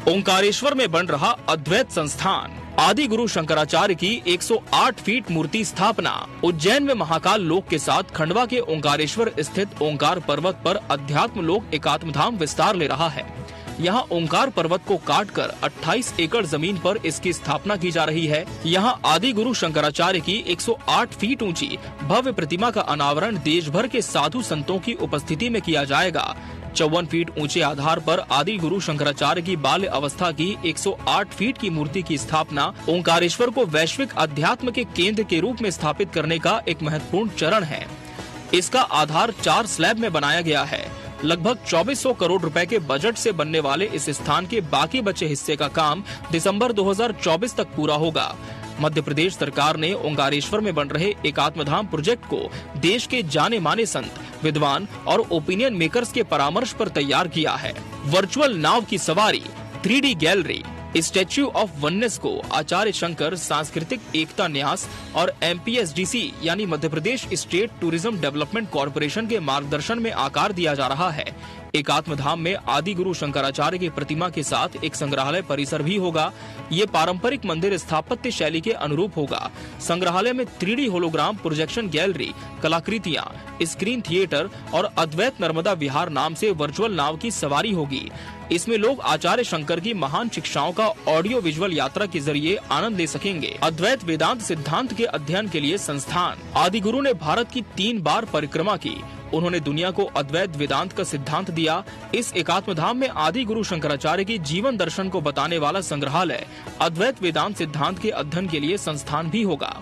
ओंकारेश्वर में बन रहा अद्वैत संस्थान, आदि गुरु शंकराचार्य की 108 फीट मूर्ति स्थापना। उज्जैन में महाकाल लोक के साथ खंडवा के ओंकारेश्वर स्थित ओंकार पर्वत पर अध्यात्म लोक एकात्म धाम विस्तार ले रहा है। यहाँ ओंकार पर्वत को काटकर 28 एकड़ जमीन पर इसकी स्थापना की जा रही है। यहाँ आदि गुरु शंकराचार्य की 108 फीट ऊंची भव्य प्रतिमा का अनावरण देश भर के साधु संतों की उपस्थिति में किया जाएगा। 54 फीट ऊंचे आधार पर आदि गुरु शंकराचार्य की बाल्य अवस्था की 108 फीट की मूर्ति की स्थापना ओंकारेश्वर को वैश्विक अध्यात्म के केंद्र के रूप में स्थापित करने का एक महत्वपूर्ण चरण है। इसका आधार 4 स्लैब में बनाया गया है। लगभग 2400 करोड़ रुपए के बजट से बनने वाले इस स्थान के बाकी बचे हिस्से का काम दिसंबर 2024 तक पूरा होगा। मध्य प्रदेश सरकार ने ओंकारेश्वर में बन रहे एकात्मधाम प्रोजेक्ट को देश के जाने माने संत, विद्वान और ओपिनियन मेकर्स के परामर्श पर तैयार किया है। वर्चुअल नाव की सवारी, 3D gallery, statue of oneness को आचार्य शंकर सांस्कृतिक एकता न्यास और MPSDC यानी Madhya Pradesh state tourism development corporation के मार्गदर्शन में आकार दिया जा रहा है। एकात्म धाम में आदि गुरु शंकराचार्य की प्रतिमा के साथ एक संग्रहालय परिसर भी होगा। ये पारंपरिक मंदिर स्थापत्य शैली के अनुरूप होगा। संग्रहालय में 3D होलोग्राम प्रोजेक्शन गैलरी, कलाकृतियाँ, स्क्रीन थिएटर और अद्वैत नर्मदा विहार नाम से वर्चुअल नाव की सवारी होगी। इसमें लोग आचार्य शंकर की महान शिक्षाओं का ऑडियो विजुअल यात्रा के जरिए आनंद ले सकेंगे। अद्वैत वेदांत सिद्धांत के अध्ययन के लिए संस्थान। आदि गुरु ने भारत की 3 बार परिक्रमा की। उन्होंने दुनिया को अद्वैत वेदांत का सिद्धांत दिया। इस एकात्म धाम में आदि गुरु शंकराचार्य की जीवन दर्शन को बताने वाला संग्रहालय, अद्वैत वेदांत सिद्धांत के अध्ययन के लिए संस्थान भी होगा।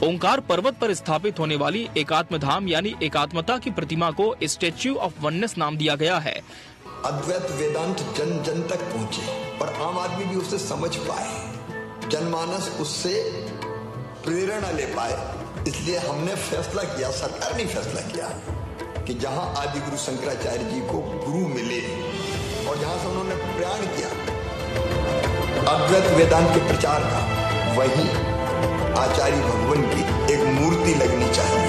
ओंकार पर्वत पर स्थापित होने वाली एकात्म धाम यानी एकात्मता की प्रतिमा को स्टैच्यू ऑफ वननेस नाम दिया गया है। अद्वैत वेदांत जन जन तक पहुंचे और आम आदमी भी उसे समझ पाए, जनमानस उससे प्रेरणा ले पाए। इसलिए हमने फैसला किया, सरकार ने फैसला किया कि जहां आदि गुरु शंकराचार्य जी को गुरु मिले और जहां से उन्होंने प्रयाण किया अद्वैत वेदांत के प्रचार का, वही आचार्य भगवान की एक मूर्ति लगनी चाहिए।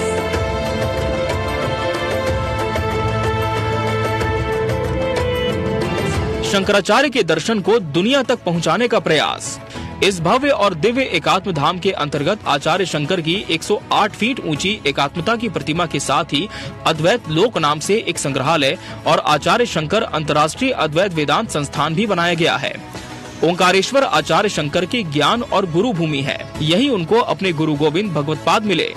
शंकराचार्य के दर्शन को दुनिया तक पहुंचाने का प्रयास। इस भव्य और दिव्य एकात्म धाम के अंतर्गत आचार्य शंकर की 108 फीट ऊंची एकात्मता की प्रतिमा के साथ ही अद्वैत लोक नाम से एक संग्रहालय और आचार्य शंकर अंतर्राष्ट्रीय अद्वैत वेदांत संस्थान भी बनाया गया है। ओंकारेश्वर आचार्य शंकर की ज्ञान और गुरु भूमि है। यही उनको अपने गुरु गोविंद भगवत्पाद मिले।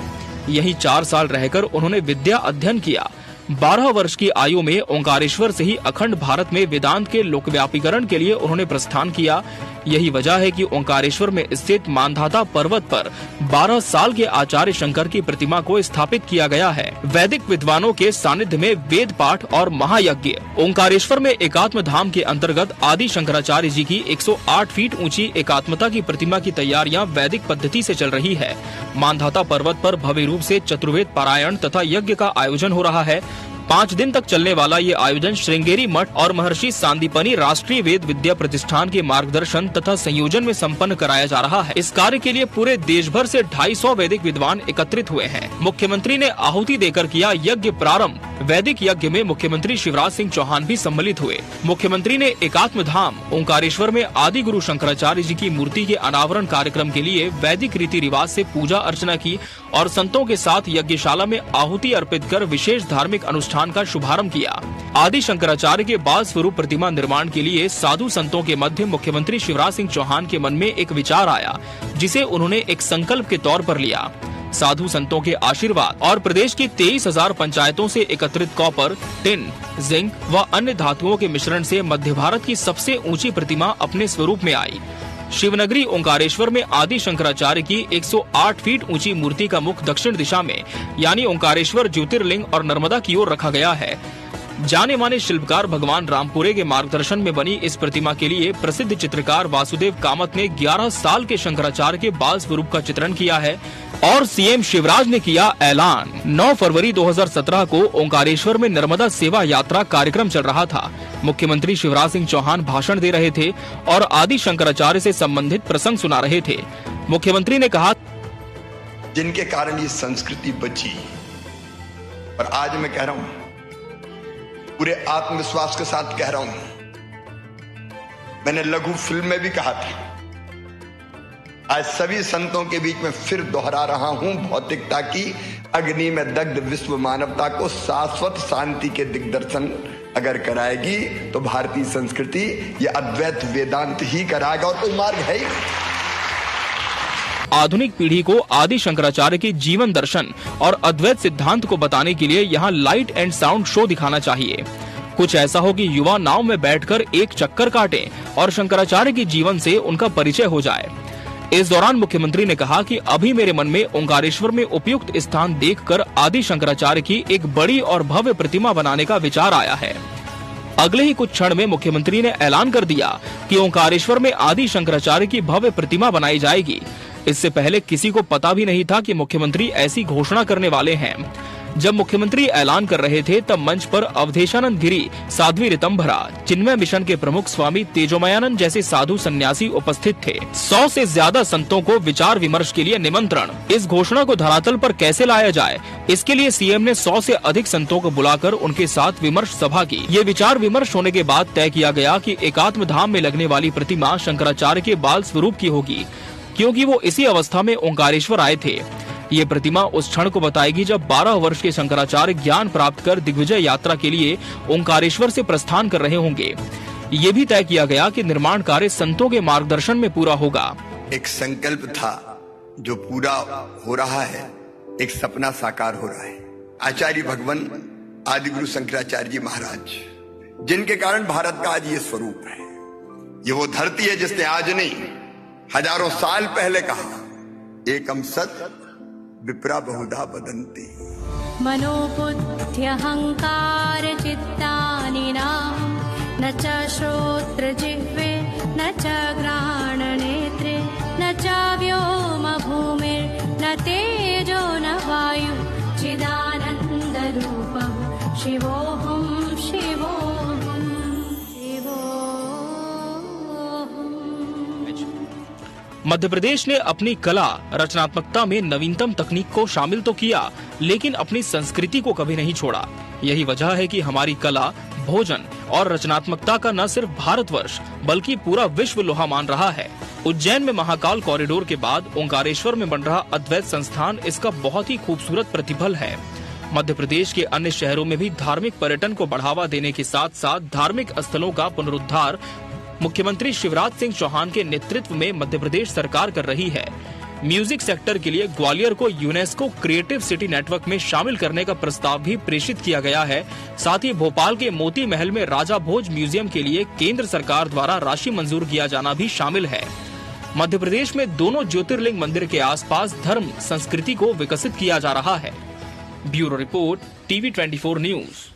यही 4 साल रहकर उन्होंने विद्या अध्ययन किया। 12 वर्ष की आयु में ओंकारेश्वर से ही अखंड भारत में वेदांत के लोकव्यापीकरण के लिए उन्होंने प्रस्थान किया। यही वजह है कि ओंकारेश्वर में स्थित मानधाता पर्वत पर 12 साल के आचार्य शंकर की प्रतिमा को स्थापित किया गया है। वैदिक विद्वानों के सानिध्य में वेद पाठ और महायज्ञ। ओंकारेश्वर में एकात्म धाम के अंतर्गत आदि शंकराचार्य जी की 108 फीट ऊंची एकात्मता की प्रतिमा की तैयारियां वैदिक पद्धति से चल रही है। मानधाता पर्वत पर भव्य रूप से चतुर्वेद पारायण तथा यज्ञ का आयोजन हो रहा है। 5 दिन तक चलने वाला ये आयोजन श्रृंगेरी मठ और महर्षि सांदीपनि राष्ट्रीय वेद विद्या प्रतिष्ठान के मार्गदर्शन तथा संयोजन में संपन्न कराया जा रहा है। इस कार्य के लिए पूरे देश भर से 250 वैदिक विद्वान एकत्रित हुए हैं। मुख्यमंत्री ने आहुति देकर किया यज्ञ प्रारंभ। वैदिक यज्ञ में मुख्यमंत्री शिवराज सिंह चौहान भी सम्मिलित हुए। मुख्यमंत्री ने एकात्म धाम ओंकारेश्वर में आदि गुरु शंकराचार्य जी की मूर्ति के अनावरण कार्यक्रम के लिए वैदिक रीति रिवाज से पूजा अर्चना की और संतों के साथ यज्ञशाला में आहुति अर्पित कर विशेष धार्मिक अनुष्ठान का शुभारंभ किया। आदि शंकराचार्य के बाल स्वरूप प्रतिमा निर्माण के लिए साधु संतों के मध्य मुख्यमंत्री शिवराज सिंह चौहान के मन में एक विचार आया, जिसे उन्होंने एक संकल्प के तौर पर लिया। साधु संतों के आशीर्वाद और प्रदेश की 23,000 पंचायतों से एकत्रित कॉपर, टिन, जिंक व अन्य धातुओं के मिश्रण से मध्य भारत की सबसे ऊंची प्रतिमा अपने स्वरूप में आई। शिवनगरी ओंकारेश्वर में आदि शंकराचार्य की 108 फीट ऊंची मूर्ति का मुख दक्षिण दिशा में यानी ओंकारेश्वर ज्योतिर्लिंग और नर्मदा की ओर रखा गया है। जाने माने शिल्पकार भगवान रामपुरे के मार्गदर्शन में बनी इस प्रतिमा के लिए प्रसिद्ध चित्रकार वासुदेव कामत ने 11 साल के शंकराचार्य के बाल स्वरूप का चित्रण किया है और सीएम शिवराज ने किया ऐलान। 9 फरवरी 2017 को ओंकारेश्वर में नर्मदा सेवा यात्रा कार्यक्रम चल रहा था। मुख्यमंत्री शिवराज सिंह चौहान भाषण दे रहे थे और आदि शंकराचार्य से संबंधित प्रसंग सुना रहे थे। मुख्यमंत्री ने कहा, जिनके कारण ये संस्कृति बची और आज मैं कह रहा हूँ, पूरे आत्मविश्वास के साथ कह रहा हूं, मैंने लघु फिल्म में भी कहा था, आज सभी संतों के बीच में फिर दोहरा रहा हूं, भौतिकता की अग्नि में दग्ध विश्व मानवता को शाश्वत शांति के दिग्दर्शन अगर कराएगी तो भारतीय संस्कृति ये अद्वैत वेदांत ही कराएगा, और कोई मार्ग है ही। आधुनिक पीढ़ी को आदि शंकराचार्य के जीवन दर्शन और अद्वैत सिद्धांत को बताने के लिए यहाँ लाइट एंड साउंड शो दिखाना चाहिए। कुछ ऐसा हो कि युवा नाव में बैठकर एक चक्कर काटें और शंकराचार्य के जीवन से उनका परिचय हो जाए। इस दौरान मुख्यमंत्री ने कहा कि अभी मेरे मन में ओंकारेश्वर में उपयुक्त स्थान देखकर आदि शंकराचार्य की एक बड़ी और भव्य प्रतिमा बनाने का विचार आया है। अगले ही कुछ क्षण में मुख्यमंत्री ने ऐलान कर दिया कि ओंकारेश्वर में आदि शंकराचार्य की भव्य प्रतिमा बनाई जाएगी। इससे पहले किसी को पता भी नहीं था कि मुख्यमंत्री ऐसी घोषणा करने वाले हैं। जब मुख्यमंत्री ऐलान कर रहे थे तब मंच पर अवधेशानंद गिरी, साध्वी ऋतंभरा, चिन्मय मिशन के प्रमुख स्वामी तेजोमयानंद जैसे साधु सन्यासी उपस्थित थे। 100 से ज्यादा संतों को विचार विमर्श के लिए निमंत्रण। इस घोषणा को धरातल पर कैसे लाया जाए, इसके लिए सीएम ने 100 से अधिक संतों को बुलाकर उनके साथ विमर्श सभा की। ये विचार विमर्श होने के बाद तय किया गया कि एकात्म धाम में लगने वाली प्रतिमा शंकराचार्य के बाल स्वरूप की होगी, क्योंकि वो इसी अवस्था में ओंकारेश्वर आए थे। ये प्रतिमा उस क्षण को बताएगी जब 12 वर्ष के शंकराचार्य ज्ञान प्राप्त कर दिग्विजय यात्रा के लिए ओंकारेश्वर से प्रस्थान कर रहे होंगे। ये भी तय किया गया कि निर्माण कार्य संतों के मार्गदर्शन में पूरा होगा। एक संकल्प था जो पूरा हो रहा है, एक सपना साकार हो रहा है। आचार्य भगवान आदि गुरु शंकराचार्य जी महाराज, जिनके कारण भारत का आज ये स्वरूप है। ये वो धरती है जिसने आज नहीं, हजारों साल पहले कहा, एकम सत विप्रा बहुधा वदन्ति। मनोबुद्ध्यहंकार चित्तानि नाम न च श्रोत्र जिह्वे न च घ्राण नेत्रे न च व्योम भूमिर्न तेजो न वायु चिदानंद रूपं शिवोऽहं शिवोऽहं शिवोऽहं। मध्य प्रदेश ने अपनी कला रचनात्मकता में नवीनतम तकनीक को शामिल तो किया, लेकिन अपनी संस्कृति को कभी नहीं छोड़ा। यही वजह है कि हमारी कला, भोजन और रचनात्मकता का न सिर्फ भारतवर्ष बल्कि पूरा विश्व लोहा मान रहा है। उज्जैन में महाकाल कॉरिडोर के बाद ओंकारेश्वर में बन रहा अद्वैत संस्थान इसका बहुत ही खूबसूरत प्रतिफल है। मध्य प्रदेश के अन्य शहरों में भी धार्मिक पर्यटन को बढ़ावा देने के साथ साथ धार्मिक स्थलों का पुनरुद्धार मुख्यमंत्री शिवराज सिंह चौहान के नेतृत्व में मध्य प्रदेश सरकार कर रही है। म्यूजिक सेक्टर के लिए ग्वालियर को यूनेस्को क्रिएटिव सिटी नेटवर्क में शामिल करने का प्रस्ताव भी प्रेषित किया गया है। साथ ही भोपाल के मोती महल में राजा भोज म्यूजियम के लिए केंद्र सरकार द्वारा राशि मंजूर किया जाना भी शामिल है। मध्य प्रदेश में दोनों ज्योतिर्लिंग मंदिर के आसपास धर्म संस्कृति को विकसित किया जा रहा है। Bureau report, TV24 news.